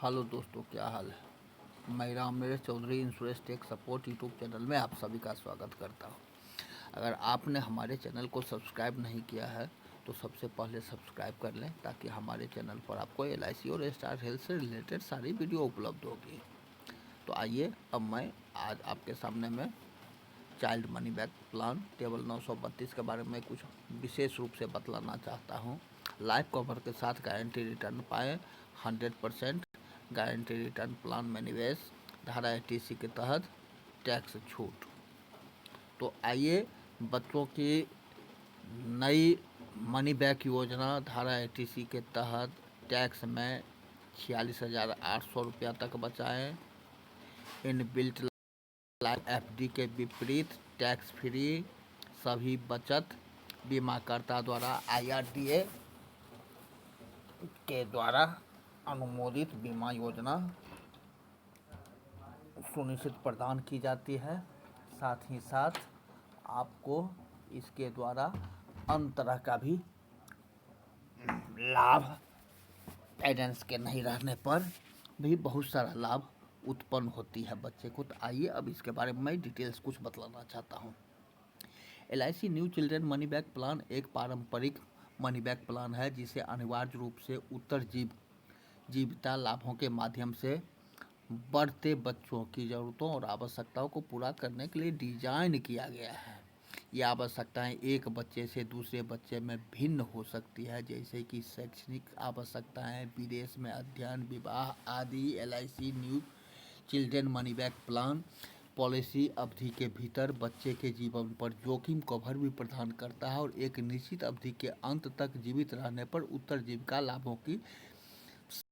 Hello दोस्तों, क्या हाल है। मैं राम मेरे Chaudhary insurance tech support YouTube channel में आप सभी का स्वागत करता हूं। अगर आपने हमारे चैनल को सब्सक्राइब नहीं किया है तो सबसे पहले सब्सक्राइब कर लें, ताकि हमारे चैनल पर आपको LIC और स्टार हेल्थ से रिलेटेड सारी वीडियो उपलब्ध होगी। तो आइए, अब मैं आज आपके सामने में child money back plan table 932 के बारे में कुछ विशेष रूप से बतलाना चाहता हूँ। लाइफ कवर के साथ गारंटी रिटर्न पाएँ, 100% गारंटी रिटर्न प्लान में निवेश, धारा 80C के तहत टैक्स छूट। तो आइए, बच्चों की नई मनी बैक योजना धारा 80C के तहत टैक्स में 46,800 रुपया तक बचाएँ। इन बिल्ट लाइफ FD के विपरीत टैक्स फ्री सभी बचत बीमाकर्ता द्वारा IRDA के द्वारा अनुमोदित बीमा योजना सुनिश्चित प्रदान की जाती है। साथ ही साथ आपको इसके द्वारा अन्य तरह का भी लाभ पेरेंट्स के नहीं रहने पर भी बहुत सारा लाभ उत्पन्न होती है बच्चे को। तो आइए, अब इसके बारे में मैं डिटेल्स कुछ बतलाना चाहता हूँ। LIC new children money back plan एक पारंपरिक मनी बैक प्लान है, जिसे अनिवार्य रूप से जीविता लाभों के माध्यम से बढ़ते बच्चों की ज़रूरतों और आवश्यकताओं को पूरा करने के लिए डिजाइन किया गया है। ये आवश्यकताएं एक बच्चे से दूसरे बच्चे में भिन्न हो सकती है, जैसे कि शैक्षणिक आवश्यकताएं, विदेश में अध्ययन, विवाह आदि। LIC new children money back plan policy अवधि के भीतर बच्चे के जीवन पर जोखिम कवर भी प्रदान करता है, और एक निश्चित अवधि के अंत तक जीवित रहने पर उत्तरजीविका लाभों की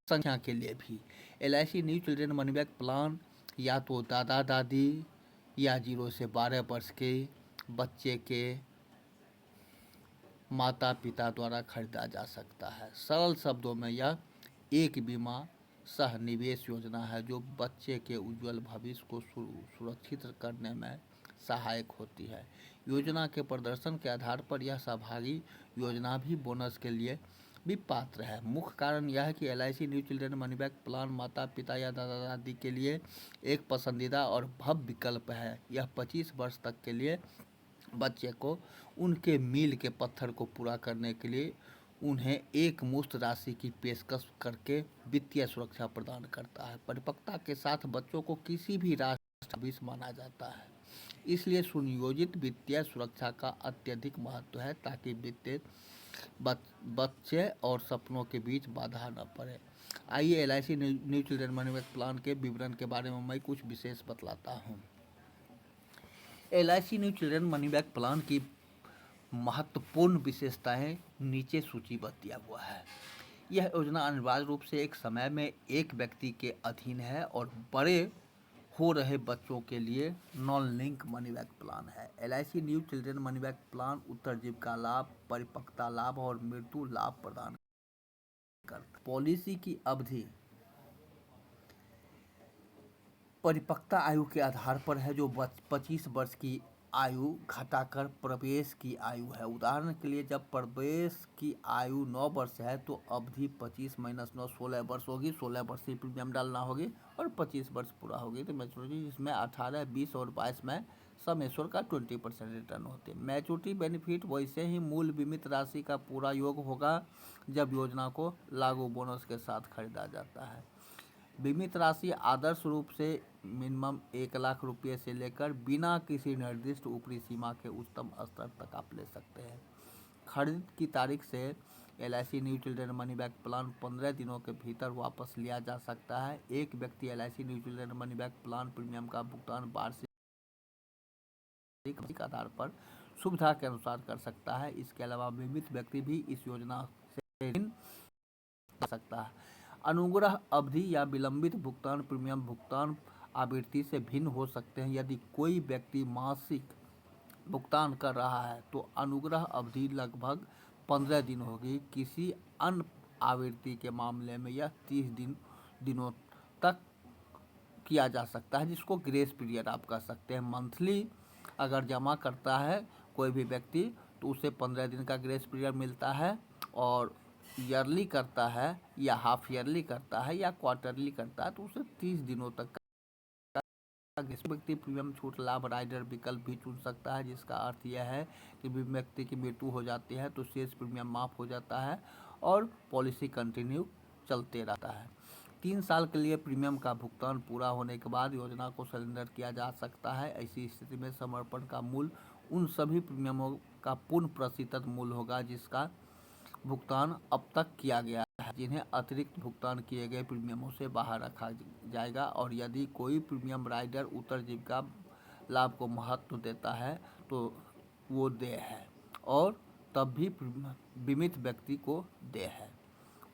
संख्या के लिए भी। LIC new children money back plan या तो दादा दादी या 0 से 12 वर्ष के बच्चे के माता पिता द्वारा खरीदा जा सकता है। सरल शब्दों में यह एक बीमा सह निवेश योजना है, जो बच्चे के उज्जवल भविष्य को सुरक्षित करने में सहायक होती है। योजना के प्रदर्शन के आधार पर यह सहभागी योजना भी बोनस के लिए भी पात्र है। मुख्य कारण यह है कि LIC new children money back plan माता पिता या दादा दादी के लिए एक पसंदीदा और भव्य विकल्प है। यह 25 वर्ष तक के लिए बच्चे को उनके मील के पत्थर को पूरा करने के लिए उन्हें एक मुश्त राशि की पेशकश करके वित्तीय सुरक्षा प्रदान करता है। परिपक्वता के साथ बच्चों को किसी भी राष्ट्र भविष्य माना जाता है, इसलिए सुनियोजित वित्तीय सुरक्षा का अत्यधिक महत्व है, ताकि वित्तीय बच्चे और सपनों के बीच बाधा न पड़े। आइए, LIC new children money back plan के विवरण के बारे में मैं कुछ विशेष बतलाता हूँ। LIC new children money back plan की महत्वपूर्ण विशेषताएं नीचे सूचीबद्ध किया हुआ है। यह योजना अनिवार्य रूप से एक समय में एक व्यक्ति के अधीन है और बड़े हो रहे बच्चों के लिए non link money back plan है। LIC new children money back plan उत्तरजीविका लाभ, परिपक्वता लाभ और मृत्यु लाभ प्रदान करता है। पॉलिसी की अवधि परिपक्वता आयु के आधार पर है, जो 25 वर्ष की आयु घटाकर प्रवेश की आयु है। उदाहरण के लिए, जब प्रवेश की आयु 9 वर्ष है तो अवधि 25 माइनस 9 16 वर्ष होगी। 16 वर्ष से प्रीमियम डालना होगी और 25 वर्ष पूरा होगी तो मैच्योरिटी, जिसमें 18, 20 और 22 में सम एश्योर का 20% रिटर्न होते हैं। मैच्योरिटी बेनिफिट वैसे ही मूल बीमित राशि का पूरा योग होगा जब योजना को लागू बोनस के साथ खरीदा जाता है। बीमित राशि आदर्श रूप से मिनिमम 1 लाख रुपये से लेकर बिना किसी निर्दिष्ट ऊपरी सीमा के उच्चतम स्तर तक आप ले सकते हैं। खरीद की तारीख से LIC new children money back plan 15 दिनों के भीतर वापस लिया जा सकता है। एक व्यक्ति LIC new children money back plan premium का भुगतान वार्षिक आधार पर सुविधा के अनुसार कर सकता है। इसके अलावा बीमित व्यक्ति भी इस योजना से ऋण कर सकता है। अनुग्रह अवधि या विलंबित भुगतान प्रीमियम भुगतान आवृत्ति से भिन्न हो सकते हैं। यदि कोई व्यक्ति मासिक भुगतान कर रहा है तो अनुग्रह अवधि लगभग 15 दिन होगी। किसी अन्य आवृत्ति के मामले में यह 30 दिनों तक किया जा सकता है, जिसको ग्रेस पीरियड आप कह सकते हैं। मंथली अगर जमा करता है कोई भी व्यक्ति तो उसे 15 दिन का ग्रेस पीरियड मिलता है, और ईयरली करता है या हाफ ईयरली करता है या क्वार्टरली करता है तो उसे 30 दिनों तक का व्यक्ति प्रीमियम छूट लाभ राइडर विकल्प भी चुन सकता है, जिसका अर्थ यह है कि व्यक्ति की मृत्यु हो जाती है तो शेष प्रीमियम माफ हो जाता है और पॉलिसी कंटिन्यू चलते रहता है। 3 साल के लिए प्रीमियम का भुगतान पूरा होने के बाद योजना को सरेंडर किया जा सकता है। ऐसी स्थिति में समर्पण का मूल्य उन सभी प्रीमियमों का पूर्ण प्रतिशत मूल्य होगा जिसका भुगतान अब तक किया गया है, जिन्हें अतिरिक्त भुगतान किए गए प्रीमियमों से बाहर रखा जाएगा। और यदि कोई प्रीमियम राइडर उत्तरजीविका लाभ को महत्व देता है तो वो देय है और तब भी बीमित व्यक्ति को देय है।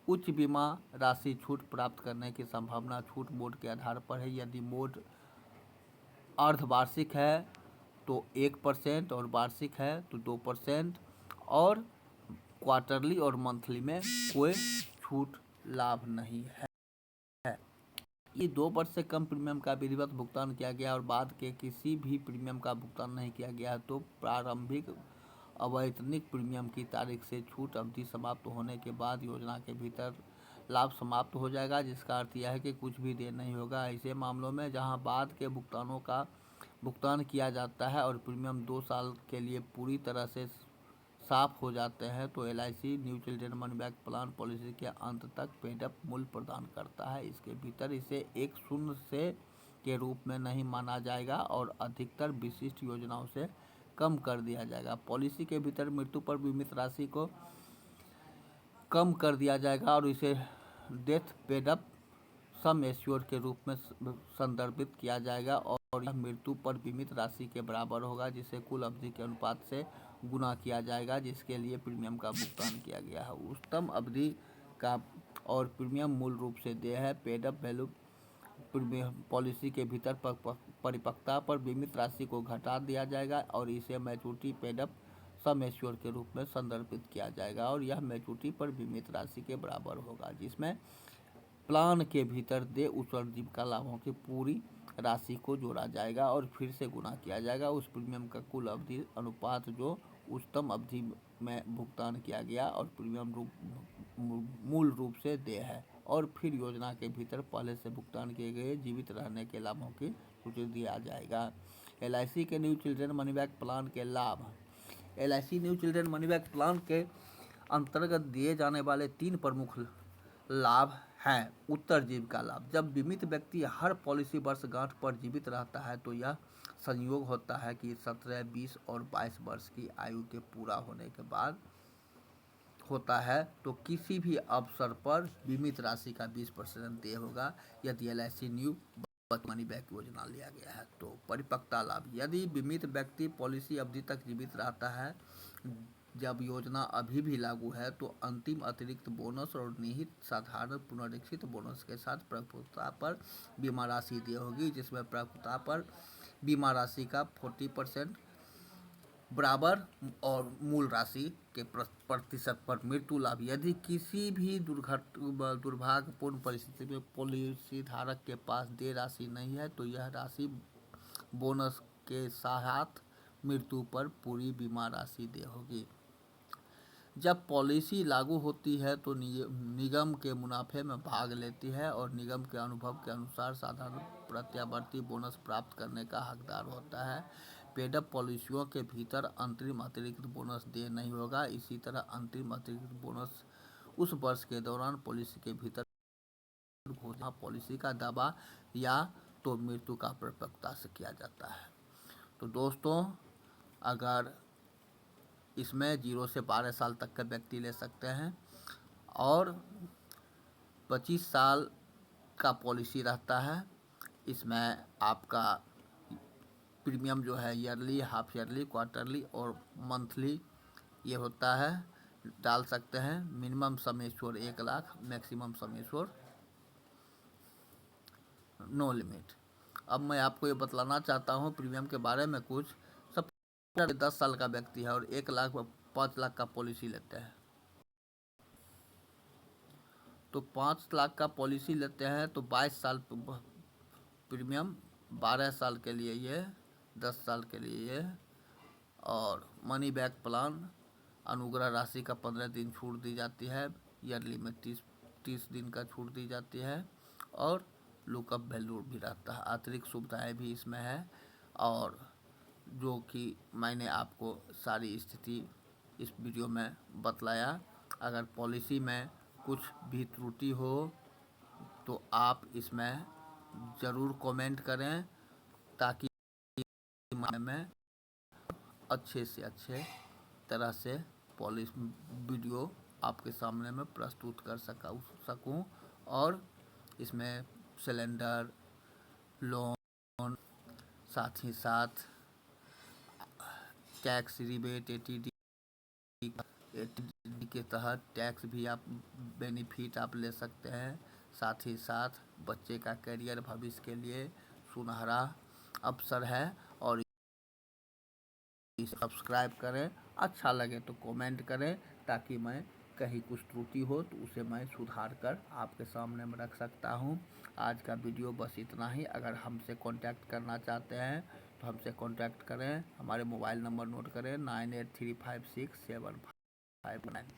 उच्च बीमा राशि छूट प्राप्त करने की संभावना छूट मोड के आधार पर है। यदि मोड अर्धवार्षिक है तो 1% और वार्षिक है तो 2% और क्वार्टरली और मंथली में कोई छूट लाभ नहीं है। ये 2 वर्ष से कम प्रीमियम का विधिवत भुगतान किया गया और बाद के किसी भी प्रीमियम का भुगतान नहीं किया गया तो प्रारंभिक अवैतनिक प्रीमियम की तारीख से छूट अवधि समाप्त होने के बाद योजना के भीतर लाभ समाप्त हो जाएगा, जिसका अर्थ यह है कि कुछ भी देर नहीं होगा। ऐसे मामलों में जहां बाद के भुगतानों का भुगतान किया जाता है और प्रीमियम 2 साल के लिए पूरी तरह से साफ हो जाते हैं तो LIC new children money back plan policy के अंत तक पेड अप मूल्य प्रदान करता है। इसके भीतर इसे एक शून्य से के रूप में नहीं माना जाएगा और अधिकतर विशिष्ट योजनाओं से कम कर दिया जाएगा। पॉलिसी के भीतर मृत्यु पर बीमित राशि को कम कर दिया जाएगा और इसे death paid up sum assured के रूप में संदर्भित किया जाएगा और यह मृत्यु पर बीमित राशि के बराबर होगा, जिसे कुल अवधि के अनुपात से गुना किया जाएगा जिसके लिए प्रीमियम का भुगतान किया गया है। उच्चतम अवधि का और प्रीमियम मूल रूप से देय है। पेड अप वैल्यू पॉलिसी के भीतर परिपक्वता पर बीमित राशि को घटा दिया जाएगा और इसे maturity paid up sum assured के रूप में संदर्भित किया जाएगा और यह मैच्योरिटी पर बीमित राशि के बराबर होगा, जिसमें प्लान के भीतर देय उत्तरजीविका लाभों की पूरी राशि को जोड़ा जाएगा और फिर से गुना किया जाएगा उस प्रीमियम का कुल अवधि अनुपात जो उच्चतम अवधि में भुगतान किया गया और प्रीमियम मूल रूप से देय है और फिर योजना के भीतर पहले से भुगतान किए गए जीवित रहने के लाभों की सूची दिया जाएगा। LIC के new children money back plan के लाभ। LIC new children money back plan के अंतर्गत दिए जाने वाले 3 प्रमुख लाभ हैं। उत्तरजीविका लाभ। जब बीमित व्यक्ति हर पॉलिसी वर्षगांठ पर जीवित रहता है तो यह संयोग होता है कि 17, 20 और 22 वर्ष की आयु के पूरा होने के बाद होता है तो किसी भी अवसर पर बीमित राशि का 20% देय होगा यदि LIC न्यू मनी बैक योजना लिया गया है। तो परिपक्वता लाभ। यदि बीमित व्यक्ति पॉलिसी अवधि तक जीवित रहता है जब योजना अभी भी लागू है तो अंतिम अतिरिक्त बोनस और निहित साधारण पुनरीक्षित बोनस के साथ परिपक्वता पर बीमा राशि दी होगी, जिसमें परिपक्वता पर बीमा राशि का 40% बराबर और मूल राशि के प्रतिशत पर मृत्यु लाभ। यदि किसी भी दुर्भाग्यपूर्ण परिस्थिति में पॉलिसी धारक के पास देय राशि नहीं है तो यह राशि बोनस के साथ मृत्यु पर पूरी बीमा राशि देय होगी। जब पॉलिसी लागू होती है तो निगम के मुनाफे में भाग लेती है और निगम के अनुभव के अनुसार साधारण प्रत्यावर्ती बोनस प्राप्त करने का हकदार होता है। पेड अप पॉलिसियों के भीतर अंतरिम अतिरिक्त बोनस देय नहीं होगा। इसी तरह अंतरिम अतिरिक्त बोनस उस वर्ष के दौरान पॉलिसी के भीतर घोषणा पॉलिसी का दावा या तो मृत्यु का परिपक्वता से किया जाता है। तो दोस्तों, अगर इसमें 0 से 12 साल तक का व्यक्ति ले सकते हैं और 25 साल का पॉलिसी रहता है। इसमें आपका प्रीमियम जो है ईयरली, हाफ ईयरली, क्वार्टरली और मंथली ये होता है, डाल सकते हैं। Minimum sum assured 1 lakh, maximum sum assured no limit. अब मैं आपको ये बतलाना चाहता हूँ प्रीमियम के बारे में कुछ। सब 10 साल का व्यक्ति है और 1 लाख 5 लाख का पॉलिसी लेते हैं तो 5 लाख का पॉलिसी लेते हैं तो 22 साल प्रीमियम, 12 साल के लिए ये, 10 साल के लिए ये और मनी बैक प्लान अनुग्रह राशि का 15 दिन छूट दी जाती है। ईयरली में 30 दिन का छूट दी जाती है और लुकअप वैल्यू भी रहता है। अतिरिक्त सुविधाएं भी इसमें है और जो कि मैंने आपको सारी स्थिति इस वीडियो में बतलाया। अगर पॉलिसी में कुछ भी त्रुटि हो तो आप इसमें ज़रूर कमेंट करें ताकि मैं अच्छे से अच्छे तरह से पॉलिसी वीडियो आपके सामने में प्रस्तुत कर सकूं और इसमें सिलेंडर, लोन, साथ ही साथ टैक्स रिबेट, एटीडी के तहत टैक्स भी आप बेनिफिट आप ले सकते हैं। साथ ही साथ बच्चे का करियर भविष्य के लिए सुनहरा अवसर है और सब्सक्राइब करें। अच्छा लगे तो कमेंट करें ताकि मैं कहीं कुछ त्रुटि हो तो उसे मैं सुधार कर आपके सामने में रख सकता हूं। आज का वीडियो बस इतना ही। अगर हमसे कांटेक्ट करना चाहते हैं तो हमसे कांटेक्ट करें। हमारे मोबाइल नंबर नोट करें 98356759।